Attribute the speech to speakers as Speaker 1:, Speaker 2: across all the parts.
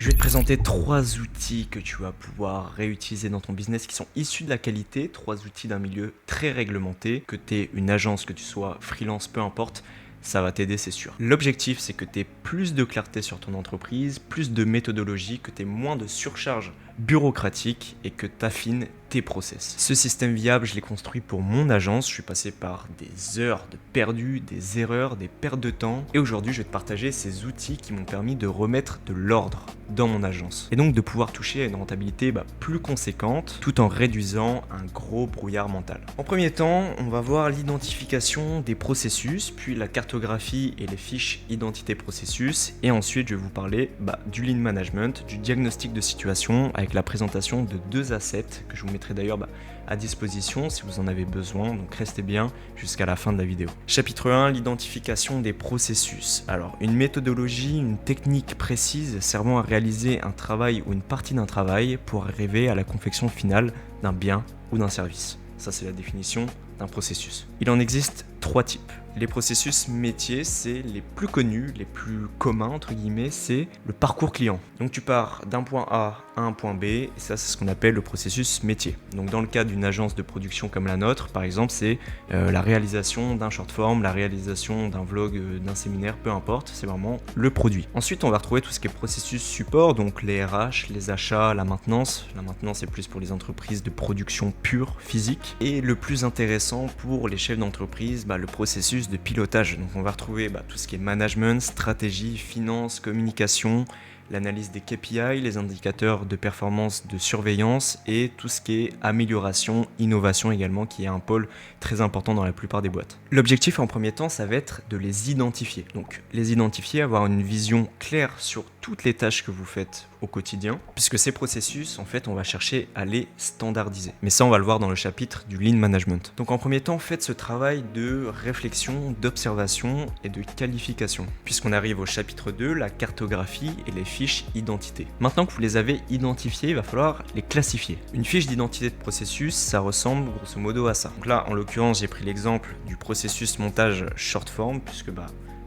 Speaker 1: Je vais te présenter 3 outils que tu vas pouvoir réutiliser dans ton business qui sont issus de la qualité, 3 outils d'un milieu très réglementé, que tu aies une agence, que tu sois freelance, peu importe, ça va t'aider, c'est sûr. L'objectif, c'est que tu aies plus de clarté sur ton entreprise, plus de méthodologie, que tu aies moins de surcharge bureaucratique et que tu affines tes process. Ce système viable, je l'ai construit pour mon agence. Je suis passé par des heures de perdu, des erreurs, des pertes de temps. Et aujourd'hui, je vais te partager ces outils qui m'ont permis de remettre de l'ordre dans mon agence. Et donc de pouvoir toucher à une rentabilité plus conséquente tout en réduisant un gros brouillard mental. En premier temps, on va voir l'identification des processus, puis la cartographie et les fiches identité processus. Et ensuite, je vais vous parler du lean management, du diagnostic de situation avec la présentation de 2 assets que je vous mettrai d'ailleurs à disposition si vous en avez besoin, donc restez bien jusqu'à la fin de la vidéo. Chapitre 1, l'identification des processus. Alors, une méthodologie, une technique précise servant à réaliser un travail ou une partie d'un travail pour arriver à la confection finale d'un bien ou d'un service. Ça, c'est la définition d'un processus. Il en existe 3 types. Les processus métiers, c'est les plus connus, les plus communs, entre guillemets, c'est le parcours client. Donc tu pars d'un point A à un point B, et ça c'est ce qu'on appelle le processus métier. Donc dans le cas d'une agence de production comme la nôtre, par exemple, c'est la réalisation d'un short form, la réalisation d'un vlog, d'un séminaire, peu importe, c'est vraiment le produit. Ensuite, on va retrouver tout ce qui est processus support, donc les RH, les achats, la maintenance. La maintenance, c'est plus pour les entreprises de production pure, physique. Et le plus intéressant pour les chefs d'entreprise, le processus de pilotage. Donc on va retrouver tout ce qui est management, stratégie, finance, communication, l'analyse des KPI, les indicateurs de performance de surveillance et tout ce qui est amélioration, innovation également, qui est un pôle très important dans la plupart des boîtes. L'objectif en premier temps, ça va être de les identifier. Donc les identifier, avoir une vision claire sur toutes les tâches que vous faites au quotidien, puisque ces processus, en fait, on va chercher à les standardiser. Mais ça, on va le voir dans le chapitre du lean management. Donc en premier temps, faites ce travail de réflexion, d'observation et de qualification, puisqu'on arrive au chapitre 2, la cartographie et les fiches identité. Maintenant que vous les avez identifiées, il va falloir les classifier. Une fiche d'identité de processus, ça ressemble grosso modo à ça. Donc là, en l'occurrence, j'ai pris l'exemple du processus montage short form, puisque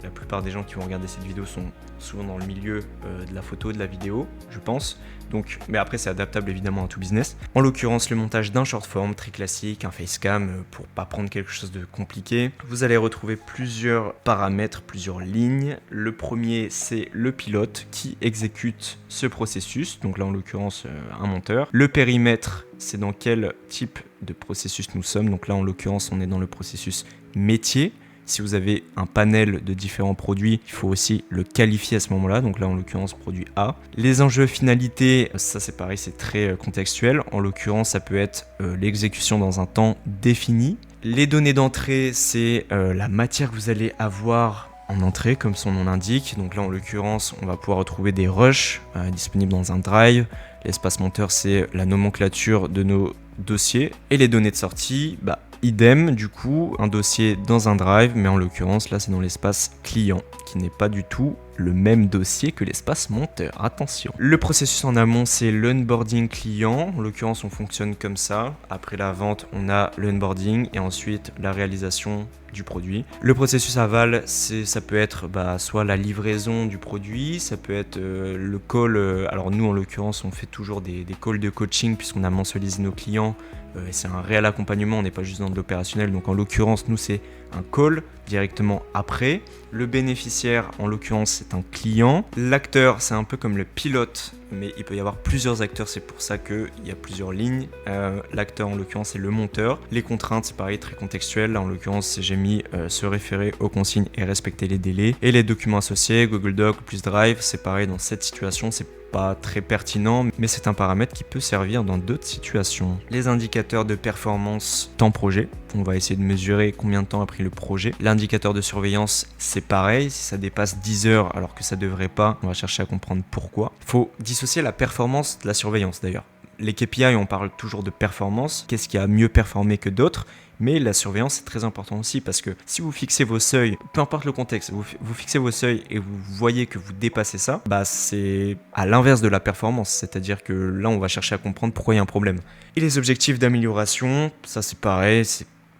Speaker 1: la plupart des gens qui vont regarder cette vidéo sont souvent dans le milieu de la photo, de la vidéo, je pense. Donc, mais après, c'est adaptable évidemment à tout business. En l'occurrence, le montage d'un short form très classique, un facecam, pour pas prendre quelque chose de compliqué. Vous allez retrouver plusieurs paramètres, plusieurs lignes. Le premier, c'est le pilote qui exécute ce processus. Donc là, en l'occurrence, un monteur. Le périmètre, c'est dans quel type de processus nous sommes. Donc là, en l'occurrence, on est dans le processus métier. Si vous avez un panel de différents produits, il faut aussi le qualifier à ce moment-là. Donc là, en l'occurrence, produit A. Les enjeux finalité, ça c'est pareil, c'est très contextuel. En l'occurrence, ça peut être l'exécution dans un temps défini. Les données d'entrée, c'est la matière que vous allez avoir en entrée, comme son nom l'indique. Donc là, en l'occurrence, on va pouvoir retrouver des rushs disponibles dans un drive. L'espace monteur, c'est la nomenclature de nos dossiers. Et les données de sortie, idem, du coup, un dossier dans un drive, mais en l'occurrence, là, c'est dans l'espace client, qui n'est pas du tout le même dossier que l'espace monteur. Attention. Le processus en amont, c'est l'onboarding client. En l'occurrence, on fonctionne comme ça. Après la vente, on a l'onboarding et ensuite la réalisation du produit. Le processus aval, ça peut être soit la livraison du produit, ça peut être le call. Alors nous, en l'occurrence, on fait toujours des calls de coaching puisqu'on a mensualisé nos clients. C'est un réel accompagnement, on n'est pas juste dans de l'opérationnel. Donc en l'occurrence, nous, c'est un call directement après. Le bénéficiaire, en l'occurrence, c'est un client. L'acteur, c'est un peu comme le pilote, mais il peut y avoir plusieurs acteurs, c'est pour ça qu'il y a plusieurs lignes. L'acteur, en l'occurrence, c'est le monteur. Les contraintes, c'est pareil, très contextuel. Là, en l'occurrence, j'ai mis se référer aux consignes et respecter les délais. Et les documents associés, Google Doc plus Drive, c'est pareil, dans cette situation, c'est pas très pertinent, mais c'est un paramètre qui peut servir dans d'autres situations. Les indicateurs de performance temps projet, on va essayer de mesurer combien de temps a pris le projet. L'indicateur de surveillance, c'est pareil, si ça dépasse 10 heures alors que ça devrait pas, on va chercher à comprendre pourquoi. Il faut dissocier la performance de la surveillance d'ailleurs. Les KPI, on parle toujours de performance, qu'est-ce qui a mieux performé que d'autres, mais la surveillance c'est très important aussi parce que si vous fixez vos seuils, peu importe le contexte, vous fixez vos seuils et vous voyez que vous dépassez ça, c'est à l'inverse de la performance, c'est-à-dire que là on va chercher à comprendre pourquoi il y a un problème. Et les objectifs d'amélioration, ça c'est pareil,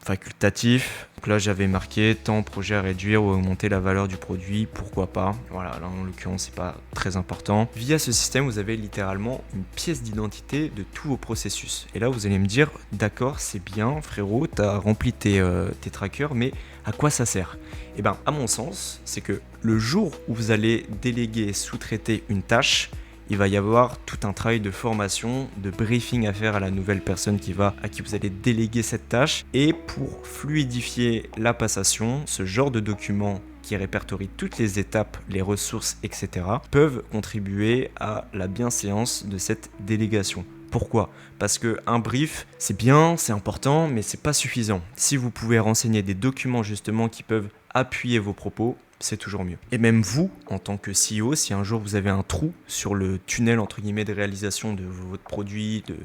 Speaker 1: facultatif. Donc là, j'avais marqué temps, projet à réduire ou augmenter la valeur du produit, pourquoi pas. Voilà, là en l'occurrence, c'est pas très important. Via ce système, vous avez littéralement une pièce d'identité de tous vos processus. Et là, vous allez me dire, d'accord, c'est bien, frérot, t'as rempli tes trackers, mais à quoi ça sert ? Eh bien, à mon sens, c'est que le jour où vous allez déléguer, sous-traiter une tâche, il va y avoir tout un travail de formation, de briefing à faire à la nouvelle personne à qui vous allez déléguer cette tâche. Et pour fluidifier la passation, ce genre de documents qui répertorient toutes les étapes, les ressources, etc. peuvent contribuer à la bienséance de cette délégation. Pourquoi ? Parce qu'un brief, c'est bien, c'est important, mais c'est pas suffisant. Si vous pouvez renseigner des documents justement qui peuvent appuyer vos propos, c'est toujours mieux. Et même vous, en tant que CEO, si un jour vous avez un trou sur le tunnel entre guillemets de réalisation de votre produit, de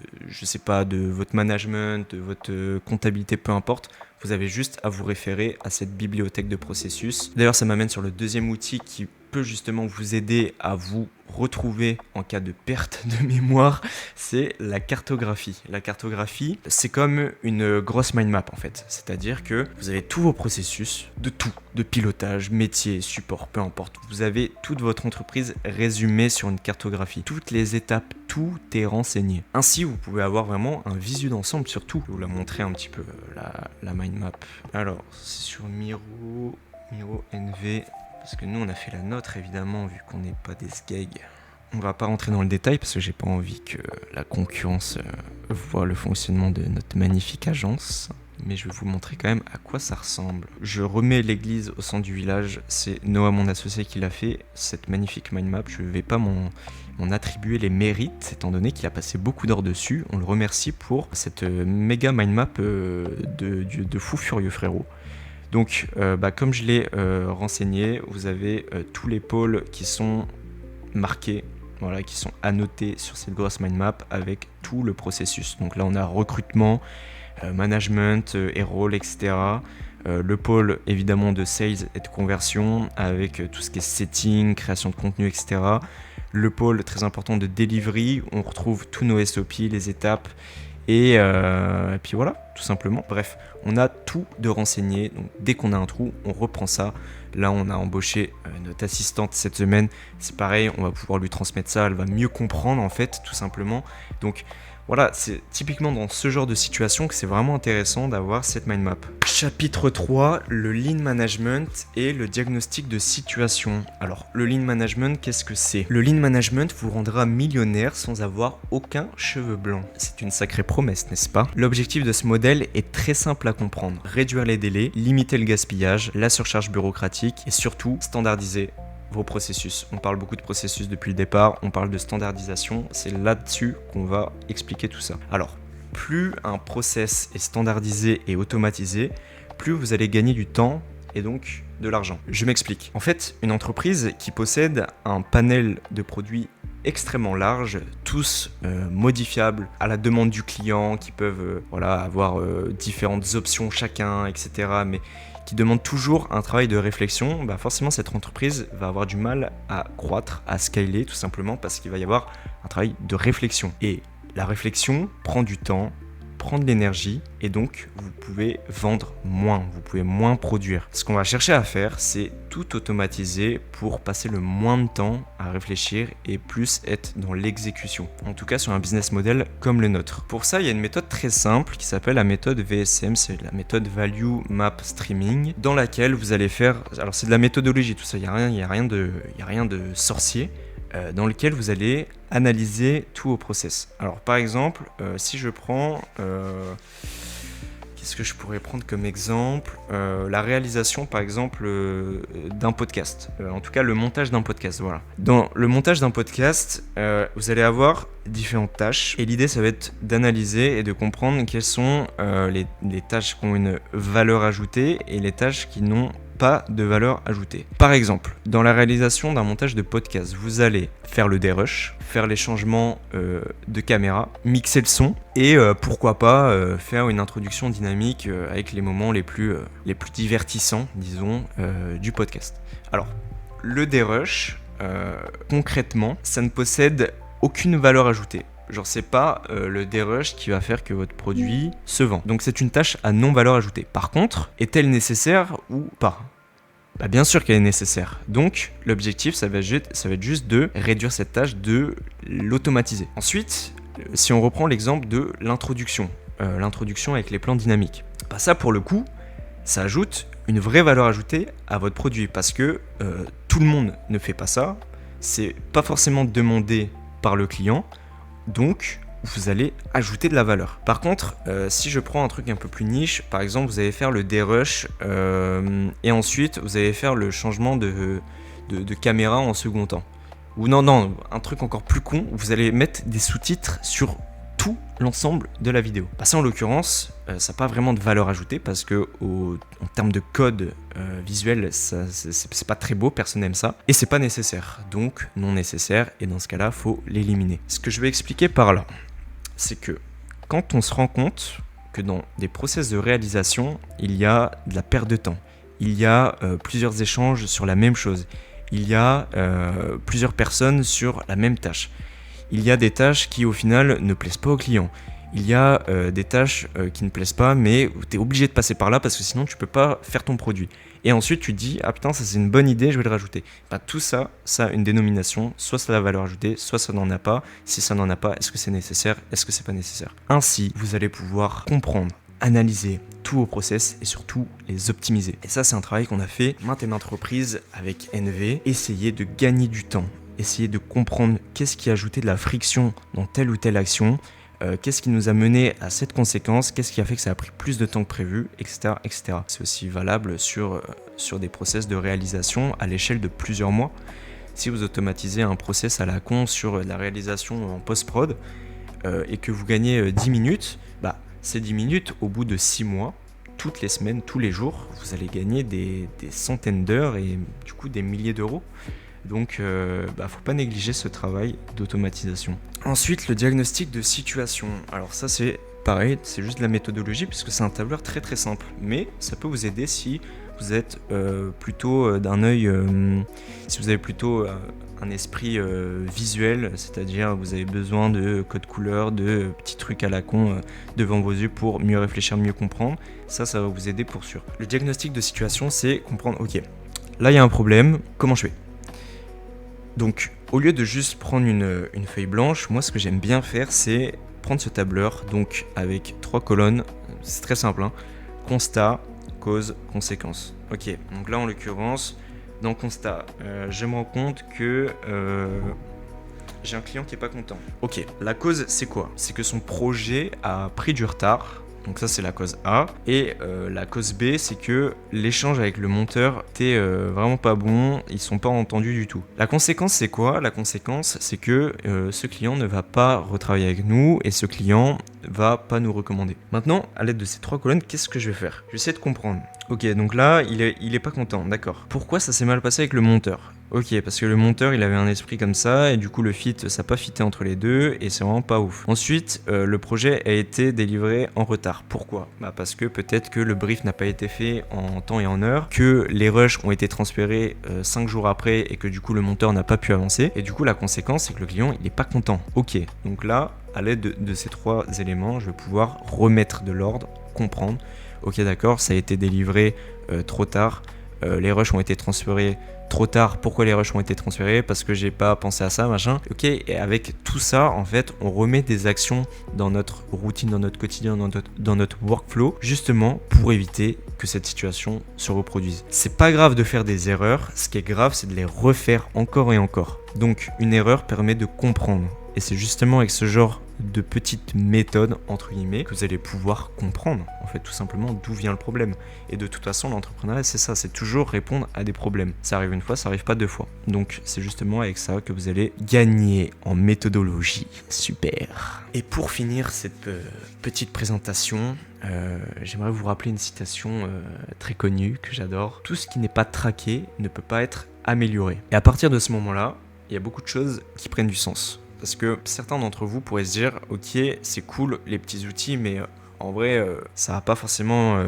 Speaker 1: votre management, de votre comptabilité, peu importe, vous avez juste à vous référer à cette bibliothèque de processus. D'ailleurs, ça m'amène sur le deuxième outil qui peut justement vous aider à vous retrouver en cas de perte de mémoire, c'est la cartographie. La cartographie, c'est comme une grosse mind map en fait. C'est-à-dire que vous avez tous vos processus, de pilotage, métier, support, peu importe. Vous avez toute votre entreprise résumée sur une cartographie. Toutes les étapes, tout est renseigné. Ainsi, vous pouvez avoir vraiment un visu d'ensemble sur tout. Je vais vous la montrer un petit peu, la mind map. Alors, c'est sur Miro NV. Parce que nous, on a fait la nôtre, évidemment, vu qu'on n'est pas des sgags. On va pas rentrer dans le détail parce que j'ai pas envie que la concurrence voit le fonctionnement de notre magnifique agence. Mais je vais vous montrer quand même à quoi ça ressemble. Je remets l'église au centre du village. C'est Noah, mon associé, qui l'a fait, cette magnifique mind map. Je ne vais pas m'en attribuer les mérites, étant donné qu'il a passé beaucoup d'heures dessus. On le remercie pour cette méga mind map de fou furieux, frérot. Donc, comme je l'ai renseigné, vous avez tous les pôles qui sont marqués, voilà, qui sont annotés sur cette grosse mind map avec tout le processus. Donc là, on a recrutement, management et rôle, etc. Le pôle évidemment de sales et de conversion avec tout ce qui est setting, création de contenu, etc. Le pôle très important de delivery, on retrouve tous nos SOP, les étapes. Et puis voilà, tout simplement. Bref, on a tout de renseigné. Donc dès qu'on a un trou, on reprend ça. Là, on a embauché notre assistante cette semaine. C'est pareil, on va pouvoir lui transmettre ça. Elle va mieux comprendre en fait, tout simplement. Donc voilà, c'est typiquement dans ce genre de situation que c'est vraiment intéressant d'avoir cette mind map. Chapitre 3, le lean management et le diagnostic de situation. Alors, le lean management, qu'est-ce que c'est ? Le lean management vous rendra millionnaire sans avoir aucun cheveu blanc. C'est une sacrée promesse, n'est-ce pas ? L'objectif de ce modèle est très simple à comprendre. Réduire les délais, limiter le gaspillage, la surcharge bureaucratique et surtout standardiser vos processus. On parle beaucoup de processus depuis le départ, on parle de standardisation, c'est là-dessus qu'on va expliquer tout ça. Alors, plus un process est standardisé et automatisé, plus vous allez gagner du temps et donc de l'argent. Je m'explique. En fait, une entreprise qui possède un panel de produits extrêmement large, tous modifiables à la demande du client, qui peuvent avoir différentes options chacun, etc. Mais qui demande toujours un travail de réflexion, forcément cette entreprise va avoir du mal à croître, à scaler tout simplement parce qu'il va y avoir un travail de réflexion. Et la réflexion prend du temps, prend de l'énergie et donc vous pouvez vendre moins, vous pouvez moins produire. Ce qu'on va chercher à faire, c'est tout automatiser pour passer le moins de temps à réfléchir et plus être dans l'exécution. En tout cas sur un business model comme le nôtre. Pour ça, il y a une méthode très simple qui s'appelle la méthode VSM, c'est la méthode Value Map Streaming, dans laquelle vous allez faire, alors c'est de la méthodologie tout ça, il n'y a rien de sorcier, dans lequel vous allez analyser tous vos process. Alors par exemple, si je prends, qu'est-ce que je pourrais prendre comme exemple ? La réalisation par exemple d'un podcast, en tout cas le montage d'un podcast, voilà. Dans le montage d'un podcast, vous allez avoir différentes tâches et l'idée ça va être d'analyser et de comprendre quelles sont les tâches qui ont une valeur ajoutée et les tâches qui n'ont pas de valeur ajoutée. Par exemple, dans la réalisation d'un montage de podcast, vous allez faire le dérush, faire les changements de caméra, mixer le son et pourquoi pas faire une introduction dynamique avec les moments les plus divertissants, disons, du podcast. Alors, le dérush, concrètement, ça ne possède aucune valeur ajoutée. Genre c'est pas le dérush qui va faire que votre produit se vend. Donc c'est une tâche à non-valeur ajoutée. Par contre, est-elle nécessaire ou pas ? Bah bien sûr qu'elle est nécessaire. Donc l'objectif ça va être juste de réduire cette tâche, de l'automatiser. Ensuite, si on reprend l'exemple de l'introduction avec les plans dynamiques. Bah ça pour le coup, ça ajoute une vraie valeur ajoutée à votre produit parce que tout le monde ne fait pas ça. C'est pas forcément demandé par le client. Donc, vous allez ajouter de la valeur. Par contre, si je prends un truc un peu plus niche, par exemple, vous allez faire le dérush et ensuite, vous allez faire le changement de caméra en second temps. Ou non, un truc encore plus con, vous allez mettre des sous-titres sur tout l'ensemble de la vidéo. Bah ça, en l'occurrence, ça n'a pas vraiment de valeur ajoutée parce que en termes de code visuel, c'est pas très beau, personne n'aime ça. Et c'est pas nécessaire, donc non nécessaire, et dans ce cas-là, faut l'éliminer. Ce que je vais expliquer par là, c'est que quand on se rend compte que dans des process de réalisation, il y a de la perte de temps, il y a plusieurs échanges sur la même chose, il y a plusieurs personnes sur la même tâche, il y a des tâches qui au final ne plaisent pas au client, il y a des tâches qui ne plaisent pas mais tu es obligé de passer par là parce que sinon tu peux pas faire ton produit. Et ensuite tu te dis ah putain ça c'est une bonne idée, je vais le rajouter. Bah, tout ça, ça a une dénomination, soit ça a la valeur ajoutée, soit ça n'en a pas. Si ça n'en a pas, est-ce que c'est nécessaire, est-ce que c'est pas nécessaire. Ainsi vous allez pouvoir comprendre, analyser tous vos process et surtout les optimiser. Et ça c'est un travail qu'on a fait maintes et maintes reprises avec NV, essayer de gagner du temps, essayer de comprendre qu'est-ce qui a ajouté de la friction dans telle ou telle action, qu'est-ce qui nous a mené à cette conséquence, qu'est-ce qui a fait que ça a pris plus de temps que prévu, etc. etc. C'est aussi valable sur des process de réalisation à l'échelle de plusieurs mois. Si vous automatisez un process à la con sur la réalisation en post-prod et que vous gagnez 10 minutes, bah, ces 10 minutes, au bout de 6 mois, toutes les semaines, tous les jours, vous allez gagner des centaines d'heures et du coup des milliers d'euros. Donc, faut pas négliger ce travail d'automatisation. Ensuite, le diagnostic de situation. Alors ça, c'est pareil, c'est juste de la méthodologie puisque c'est un tableur très très simple. Mais ça peut vous aider si vous êtes plutôt d'un œil, si vous avez plutôt un esprit visuel, c'est-à-dire vous avez besoin de code couleur, de petits trucs à la con devant vos yeux pour mieux réfléchir, mieux comprendre. Ça va vous aider pour sûr. Le diagnostic de situation, c'est comprendre, ok, là il y a un problème, comment je fais ? Donc, au lieu de juste prendre une feuille blanche, moi ce que j'aime bien faire, c'est prendre ce tableur, donc avec 3 colonnes, c'est très simple, hein, constat, cause, conséquence. Ok, donc là en l'occurrence, dans constat, je me rends compte que j'ai un client qui n'est pas content. Ok, la cause c'est quoi ? C'est que son projet a pris du retard. Donc ça c'est la cause A. Et la cause B c'est que l'échange avec le monteur était vraiment pas bon, ils sont pas entendus du tout. La conséquence c'est quoi ? La conséquence c'est que ce client ne va pas retravailler avec nous et ce client va pas nous recommander. Maintenant, à l'aide de ces 3 colonnes, qu'est-ce que je vais faire ? Je vais essayer de comprendre. Ok, donc là il est pas content, d'accord. Pourquoi ça s'est mal passé avec le monteur ? Ok, parce que le monteur il avait un esprit comme ça et du coup le fit ça n'a pas fité entre les deux et c'est vraiment pas ouf. Ensuite le projet a été délivré en retard. Pourquoi ? Parce que peut-être que le brief n'a pas été fait en temps et en heure, que les rushs ont été transférés 5 jours après et que du coup le monteur n'a pas pu avancer et du coup la conséquence c'est que le client il est pas content. Ok, donc là à l'aide de ces 3 éléments je vais pouvoir remettre de l'ordre, comprendre. Ok d'accord, ça a été délivré trop tard, les rushs ont été transférés trop tard. Pourquoi les rushs ont été transférés ? Parce que j'ai pas pensé à ça, machin. Ok, et avec tout ça, en fait, on remet des actions dans notre routine, dans notre quotidien, dans notre workflow, justement pour éviter que cette situation se reproduise. C'est pas grave de faire des erreurs, ce qui est grave, c'est de les refaire encore et encore. Donc, une erreur permet de comprendre. Et c'est justement avec ce genre de petites méthodes, entre guillemets, que vous allez pouvoir comprendre, en fait, tout simplement, d'où vient le problème. Et de toute façon, l'entrepreneuriat, c'est ça, c'est toujours répondre à des problèmes. Ça arrive une fois, ça arrive pas 2 fois. Donc, c'est justement avec ça que vous allez gagner en méthodologie. Super. Et pour finir cette petite présentation, j'aimerais vous rappeler une citation très connue, que j'adore. Tout ce qui n'est pas traqué ne peut pas être amélioré. Et à partir de ce moment-là, il y a beaucoup de choses qui prennent du sens. Parce que certains d'entre vous pourraient se dire « Ok, c'est cool les petits outils, mais en vrai, ça va pas forcément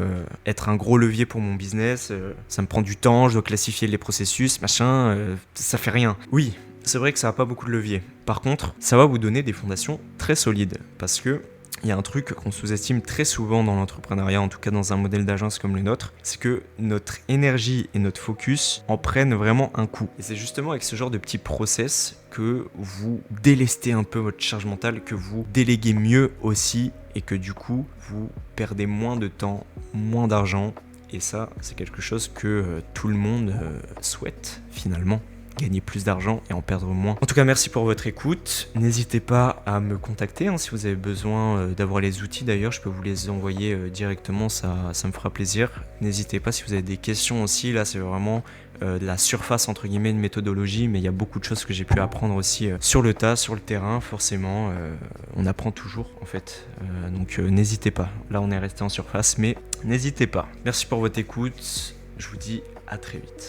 Speaker 1: être un gros levier pour mon business. Ça me prend du temps, je dois classifier les processus, machin, ça fait rien. » Oui, c'est vrai que ça n'a pas beaucoup de levier. Par contre, ça va vous donner des fondations très solides parce que il y a un truc qu'on sous-estime très souvent dans l'entrepreneuriat, en tout cas dans un modèle d'agence comme le nôtre, c'est que notre énergie et notre focus en prennent vraiment un coup. Et c'est justement avec ce genre de petits process que vous délestez un peu votre charge mentale, que vous déléguez mieux aussi et que du coup, vous perdez moins de temps, moins d'argent. Et ça, c'est quelque chose que tout le monde souhaite finalement. Gagner plus d'argent et en perdre moins. En tout cas, merci pour votre écoute. N'hésitez pas à me contacter si vous avez besoin d'avoir les outils. D'ailleurs, je peux vous les envoyer directement, ça me fera plaisir. N'hésitez pas si vous avez des questions aussi. Là, c'est vraiment de la surface, entre guillemets, de méthodologie, mais il y a beaucoup de choses que j'ai pu apprendre aussi sur le tas, sur le terrain, forcément. On apprend toujours, en fait. Donc, n'hésitez pas. Là, on est resté en surface, mais n'hésitez pas. Merci pour votre écoute. Je vous dis à très vite.